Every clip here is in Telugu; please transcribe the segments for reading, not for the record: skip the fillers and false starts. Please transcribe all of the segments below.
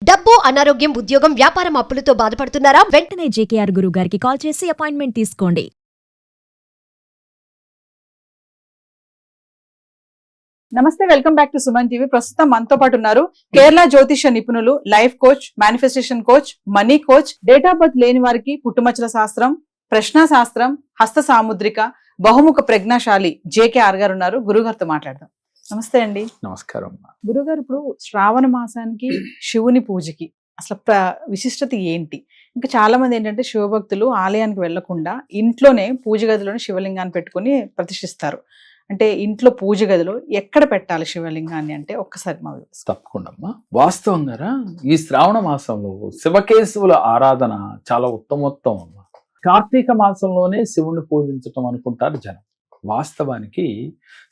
డబ్బు, అనారోగ్యం, ఉద్యోగం, వ్యాపారం అప్పులతో బాధపడుతున్నారా? వెంటనే జేకేఆర్ గురువు గారికి కాల్ చేసి అపాయింట్మెంట్ తీసుకోండి. నమస్తే, welcome back to Suman TV. ప్రస్తుతం మనతో పాటు ఉన్నారు కేరళ జ్యోతిష నిపుణులు, life coach, manifestation coach, money coach, date of birth లేని వారికి పుట్టుమచ్చల శాస్త్రం, ప్రశ్న శాస్త్రం, హస్త సాముద్రిక, బహుముఖ ప్రజ్ఞాశాలి జేకేఆర్ గారు ఉన్నారు. గురుగారితో మాట్లాడదాం. నమస్తే అండి. నమస్కారం. గురుగారు, ఇప్పుడు శ్రావణ మాసానికి శివుని పూజకి అసలు విశిష్టత ఏంటి? ఇంకా చాలా మంది ఏంటంటే శివభక్తులు ఆలయానికి వెళ్లకుండా ఇంట్లోనే పూజ గదిలోనే శివలింగాన్ని పెట్టుకుని ప్రతిష్ఠిస్తారు. అంటే ఇంట్లో పూజ గదిలో ఎక్కడ పెట్టాలి శివలింగాన్ని అంటే ఒక్కసారి మా తప్పకుండా అమ్మా. వాస్తవంగా ఈ శ్రావణ మాసంలో శివకేశవుల ఆరాధన చాలా ఉత్తమోత్తం అమ్మా. కార్తీక మాసంలోనే శివుణ్ణి పూజించటం అనుకుంటారు జనం. వాస్తవానికి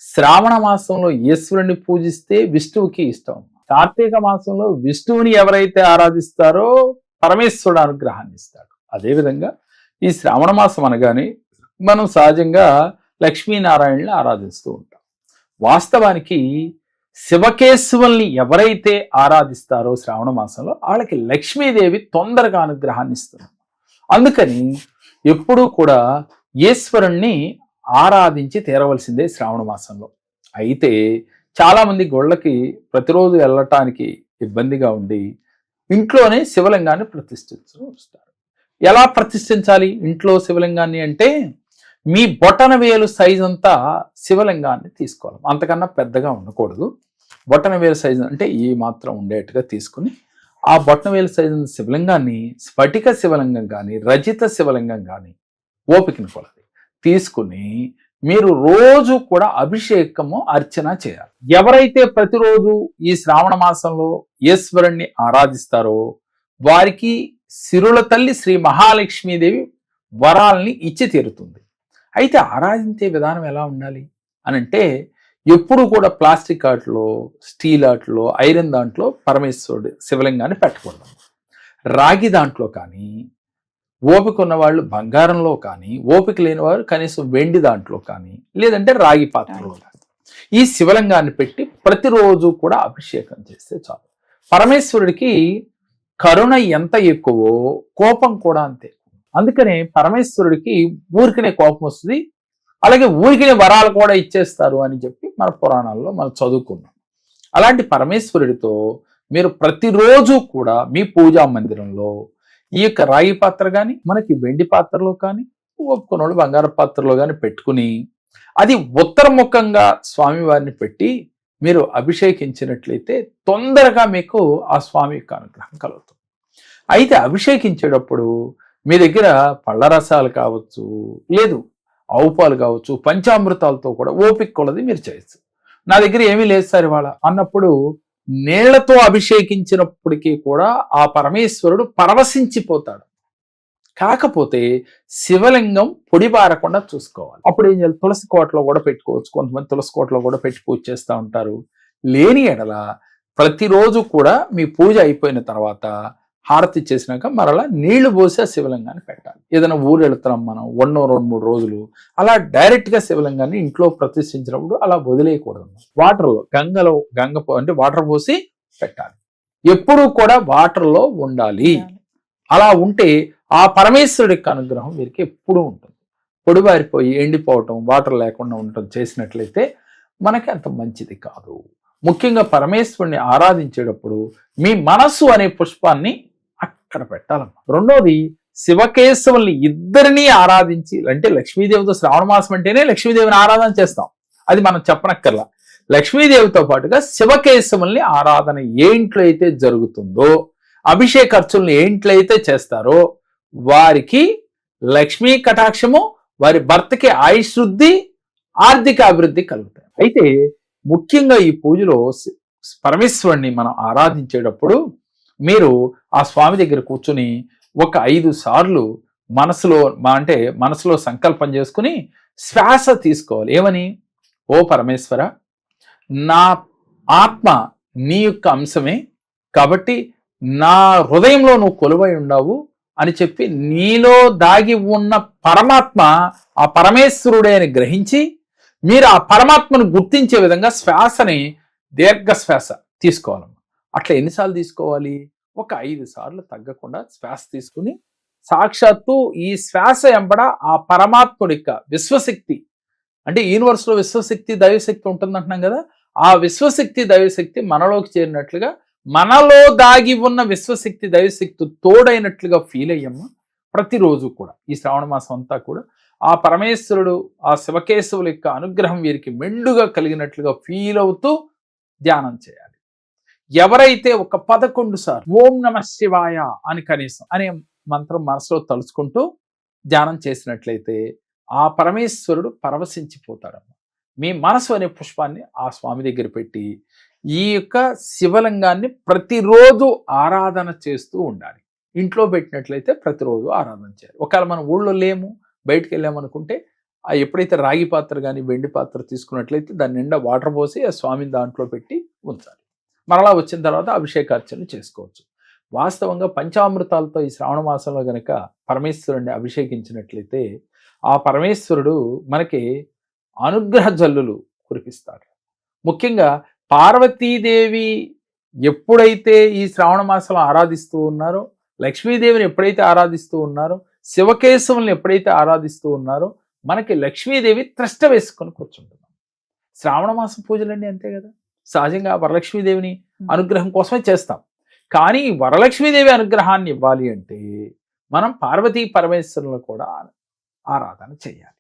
శ్రావణ మాసంలో ఈశ్వరుని పూజిస్తే విష్ణువుకి ఇష్టం. కార్తీక మాసంలో విష్ణువుని ఎవరైతే ఆరాధిస్తారో పరమేశ్వరుడు అనుగ్రహాన్ని ఇస్తాడు. అదేవిధంగా ఈ శ్రావణ మాసం అనగానే మనం సహజంగా లక్ష్మీనారాయణని ఆరాధిస్తూ ఉంటాం. వాస్తవానికి శివకేశవుల్ని ఎవరైతే ఆరాధిస్తారో శ్రావణ మాసంలో వాళ్ళకి లక్ష్మీదేవి తొందరగా అనుగ్రహాన్ని ఇస్తుంది. అందుకని ఎప్పుడూ కూడా ఈశ్వరుణ్ణి ఆరాధించి తీరవలసిందే శ్రావణ మాసంలో. అయితే చాలామంది గుళ్ళకి ప్రతిరోజు వెళ్ళటానికి ఇబ్బందిగా ఉండి ఇంట్లోనే శివలింగాన్ని ప్రతిష్ఠిస్తారు. ఎలా ప్రతిష్ఠించాలి ఇంట్లో శివలింగాన్ని అంటే మీ బొటన వేలు సైజు అంతా శివలింగాన్ని తీసుకోవాలి. అంతకన్నా పెద్దగా ఉండకూడదు. బొటన వేలు సైజు అంటే ఈ మాత్రం ఉండేట్టుగా తీసుకుని ఆ బొటన వేలు సైజు శివలింగాన్ని స్ఫటిక శివలింగం కానీ రజిత శివలింగం కానీ ఓపికని కొలది తీసుకుని మీరు రోజు కూడా అభిషేకము అర్చన చేయాలి. ఎవరైతే ప్రతిరోజు ఈ శ్రావణ మాసంలో ఈశ్వరుణ్ణి ఆరాధిస్తారో వారికి సిరుల తల్లి శ్రీ మహాలక్ష్మీదేవి వరాల్ని ఇచ్చి తీరుతుంది. అయితే ఆరాధించే విధానం ఎలా ఉండాలి అని అంటే ఎప్పుడు కూడా ప్లాస్టిక్ ఆటలో, స్టీల్ ఆటలో, ఐరన్ దాంట్లో పరమేశ్వరుడు శివలింగాన్ని పెట్టకూడదు. రాగి దాంట్లో కానీ, ఓపిక ఉన్నవాళ్ళు బంగారంలో కానీ, ఓపిక లేని వారు కనీసం వెండి దాంట్లో కానీ, లేదంటే రాగి పాత్రలో కానీ ఈ శివలింగాన్ని పెట్టి ప్రతిరోజు కూడా అభిషేకం చేస్తే చాలు. పరమేశ్వరుడికి కరుణ ఎంత ఎక్కువో కోపం కూడా అంతే. అందుకనే పరమేశ్వరుడికి ఊరికనే కోపం వస్తుంది, అలాగే ఊరికనే వరాలు కూడా ఇచ్చేస్తారు అని చెప్పి మన పురాణాల్లో మనం చదువుకున్నాం. అలాంటి పరమేశ్వరుడితో మీరు ప్రతిరోజు కూడా మీ పూజా మందిరంలో ఈ యొక్క రాగి పాత్ర కానీ, మనకి వెండి పాత్రలో కానీ, ఒప్పుకున్న వాళ్ళు బంగారు పాత్రలో కానీ పెట్టుకుని అది ఉత్తరముఖంగా స్వామివారిని పెట్టి మీరు అభిషేకించినట్లయితే తొందరగా మీకు ఆ స్వామి యొక్క అనుగ్రహం కలుగుతుంది. అయితే అభిషేకించేటప్పుడు మీ దగ్గర పళ్ళ రసాలు కావచ్చు, లేదు ఆవు పాలు కావచ్చు, పంచామృతాలతో కూడా ఓపిక కొలది మీరు చేయొచ్చు. నా దగ్గర ఏమీ లేదు సార్ ఇవాళ అన్నప్పుడు నీళ్లతో అభిషేకించినప్పటికీ కూడా ఆ పరమేశ్వరుడు పరవశించిపోతాడు. కాకపోతే శివలింగం పొడిబారకుండా చూసుకోవాలి. అప్పుడు ఏం చేయాలి? తులసి కోటలో కూడా పెట్టుకోవచ్చు. కొంతమంది తులసి కోటలో కూడా పెట్టి పూజ చేస్తూ ఉంటారు. లేని ఎడల ప్రతిరోజు కూడా మీ పూజ అయిపోయిన తర్వాత హారతి చేసినాక మరలా నీళ్లు పోసి ఆ శివలింగాన్ని పెట్టాలి. ఏదైనా ఊరు వెళుతున్నాం మనం 2-3 రోజులు, అలా డైరెక్ట్ గా శివలింగాన్ని ఇంట్లో ప్రతిష్ఠించినప్పుడు అలా వదిలేయకూడదు. వాటర్లో అంటే వాటర్ పోసి పెట్టాలి. ఎప్పుడూ కూడా వాటర్లో ఉండాలి. అలా ఉంటే ఆ పరమేశ్వరుడి యొక్క అనుగ్రహం వీరికి ఎప్పుడూ ఉంటుంది. పొడిబారిపోయి ఎండిపోవటం, వాటర్ లేకుండా ఉండటం చేసినట్లయితే మనకి అంత మంచిది కాదు. ముఖ్యంగా పరమేశ్వరుని ఆరాధించేటప్పుడు మీ మనస్సు అనే పుష్పాన్ని అక్కడ పెట్టాలమ్మా. రెండోది, శివకేశవుల్ని ఇద్దరినీ ఆరాధించి, అంటే లక్ష్మీదేవితో శ్రావణ మాసం అంటేనే లక్ష్మీదేవిని ఆరాధన చేస్తాం, అది మనం చెప్పనక్కర్లా. లక్ష్మీదేవితో పాటుగా శివకేశవుల్ని ఆరాధన ఏ ఇంట్లో అయితే జరుగుతుందో, అభిషేక ఖర్చుల్ని ఏ ఇంట్లో అయితే చేస్తారో వారికి లక్ష్మీ కటాక్షము, వారి భర్తకి ఆయుష్, ఆర్థిక అభివృద్ధి కలుగుతాయి. అయితే ముఖ్యంగా ఈ పూజలో పరమేశ్వరుణ్ణి మనం ఆరాధించేటప్పుడు మీరు ఆ స్వామి దగ్గర కూర్చుని ఒక 5 సార్లు మనసులో సంకల్పం చేసుకుని శ్వాస తీసుకోవాలి. ఏమని? ఓ పరమేశ్వర, నా ఆత్మ నీ యొక్క అంశమే కాబట్టి నా హృదయంలో నువ్వు కొలువై ఉండవు అని చెప్పి నీలో దాగి ఉన్న పరమాత్మ ఆ పరమేశ్వరుడే అని గ్రహించి మీరు ఆ పరమాత్మను గుర్తించే విధంగా శ్వాసని దీర్ఘ శ్వాస తీసుకోవాలి. అట్లా ఎన్నిసార్లు తీసుకోవాలి? ఒక 5 సార్లు తగ్గకుండా శ్వాస తీసుకుని సాక్షాత్తు ఈ శ్వాస ఎంబడ ఆ పరమాత్ముడి యొక్క విశ్వశక్తి, అంటే యూనివర్స్ లో విశ్వశక్తి దైవశక్తి ఉంటుందంటున్నాం కదా, ఆ విశ్వశక్తి దైవశక్తి మనలోకి చేరినట్లుగా, మనలో దాగి ఉన్న విశ్వశక్తి దైవశక్తి తోడైనట్లుగా ఫీల్ అయ్యమ్మా. ప్రతిరోజు కూడా ఈ శ్రావణ మాసం అంతా కూడా ఆ పరమేశ్వరుడు, ఆ శివకేశవుల యొక్క అనుగ్రహం వీరికి మెండుగా కలిగినట్లుగా ఫీల్ అవుతూ ధ్యానం చేయాలి. ఎవరైతే ఒక 11 సార్లు ఓం నమ శివాయ అని కనీసం అనే మంత్రం మనసులో తలుచుకుంటూ ధ్యానం చేసినట్లయితే ఆ పరమేశ్వరుడు పరవశించిపోతాడమ్మ. మీ మనసు అనే పుష్పాన్ని ఆ స్వామి దగ్గర పెట్టి ఈ యొక్క శివలింగాన్ని ప్రతిరోజు ఆరాధన చేస్తూ ఉండాలి. ఇంట్లో పెట్టినట్లయితే ప్రతిరోజు ఆరాధన చేయాలి. ఒకవేళ మనం ఊళ్ళో లేము, బయటకు వెళ్ళామనుకుంటే ఆ ఎప్పుడైతే రాగి పాత్ర కానీ వెండి పాత్ర తీసుకున్నట్లయితే దాని నిండా వాటర్ పోసి ఆ స్వామిని దాంట్లో పెట్టి ఉంచాలి. మరలా వచ్చిన తర్వాత అభిషేకార్చన చేసుకోవచ్చు. వాస్తవంగా పంచామృతాలతో ఈ శ్రావణ మాసంలో గనక పరమేశ్వరుడిని అభిషేకించినట్లయితే ఆ పరమేశ్వరుడు మనకి అనుగ్రహ జల్లులు కురిపిస్తాడు. ముఖ్యంగా పార్వతీదేవి ఎప్పుడైతే ఈ శ్రావణ మాసంలో ఆరాధిస్తూ ఉన్నారో, లక్ష్మీదేవిని ఎప్పుడైతే ఆరాధిస్తూ ఉన్నారో, శివకేశవుల్ని ఎప్పుడైతే ఆరాధిస్తూ ఉన్నారో, మనకి లక్ష్మీదేవి త్రష్ట వేసుకొని కూర్చుంటున్నాం. శ్రావణ మాసం పూజలన్నీ అంతే కదా. సహజంగా వరలక్ష్మీదేవిని అనుగ్రహం కోసమే చేస్తాం. కానీ వరలక్ష్మీదేవి అనుగ్రహాన్ని ఇవ్వాలి అంటే మనం పార్వతీ పరమేశ్వరులను కూడా ఆరాధన చేయాలి.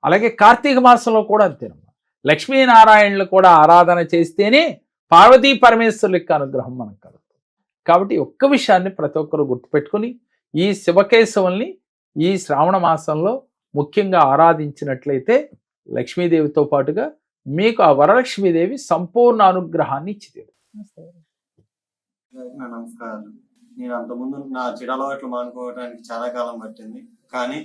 అలాగే కార్తీక మాసంలో కూడా అంతేనమ్మా. లక్ష్మీనారాయణలు కూడా ఆరాధన చేస్తేనే పార్వతీ పరమేశ్వరుల యొక్క అనుగ్రహం మనకు కలుగుతుంది. కాబట్టి ఒక్క విషయాన్ని ప్రతి ఒక్కరు గుర్తుపెట్టుకుని ఈ శివకేశవుల్ని ఈ శ్రావణ మాసంలో ముఖ్యంగా ఆరాధించినట్లయితే లక్ష్మీదేవితో పాటుగా మీకు ఆ వరలక్ష్మీదేవి సంపూర్ణ అనుగ్రహాన్ని ఇచ్చింది. నమస్కారాలు. నేను అంతకుముందు నా చెడు అలవాట్లు మానుకోవడానికి చాలా కాలం పట్టింది. కానీ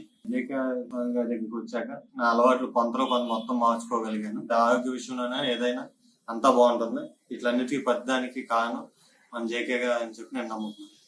దగ్గరికి వచ్చాక నా అలవాట్లు కొంతలో కొంత మొత్తం మార్చుకోగలిగాను. ఆరోగ్య విషయంలోనే ఏదైనా అంతా బాగుంటుంది. ఇట్లన్నిటికీ పెద్దదానికి కారణం మన జేకే గారు అని చెప్పి నేను నమ్ముతున్నాను.